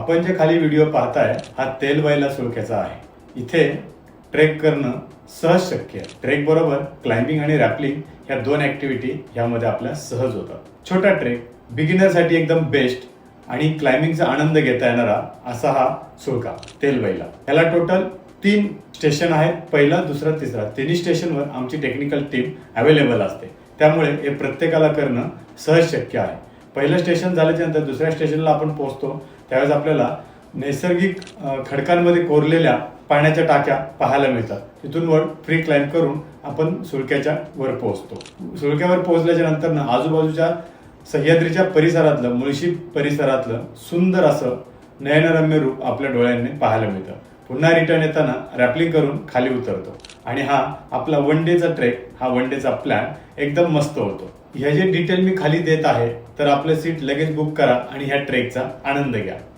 आपण जे खाली व्हिडिओ पाहताय हा तेलवैला सुळक्याचा आहे। इथे ट्रेक करणं सहज शक्य आहे। ट्रेक बरोबर क्लाइम्बिंग आणि रॅपलिंग ह्या दोन ऍक्टिव्हिटी यामध्ये आपल्या सहज होतात। छोटा ट्रेक बिगिनरसाठी एकदम बेस्ट आणि क्लाइम्बिंगचा आनंद घेता येणारा असा हा सुळका तेलवैला। याला टोटल 3 स्टेशन आहेत, पहिला दुसरा तिसरा। तिन्ही स्टेशनवर आमची टेक्निकल टीम अवेलेबल असते, त्यामुळे हे प्रत्येकाला करणं सहज शक्य आहे। पहिलं स्टेशन झाल्याच्या नंतर दुसऱ्या स्टेशनला आपण पोहोचतो, त्यावेळेस आपल्याला नैसर्गिक खडकांमध्ये कोरलेल्या पाण्याच्या टाक्या पाहायला मिळतात। तिथून वर फ्री क्लाइम्ब करून आपण सुळक्याच्या वर पोहोचतो। सुळक्यावर पोहोचल्याच्या नंतर आजूबाजूच्या सह्याद्रीच्या परिसरातलं, मुळशी परिसरातलं सुंदर असं नयनरम्य रूप आपल्या डोळ्यांनी पाहायला मिळतं। पुन्हा रिटर्न येताना रॅपलिंग करून खाली उतरतो आणि हा आपला वन डेचा ट्रेक, हा वन डेचा प्लॅन एकदम मस्त होतो। ह्या जे डिटेल मी खाली देत आहे, तर आपलं सीट लगेच बुक करा आणि ह्या ट्रेकचा आनंद घ्या।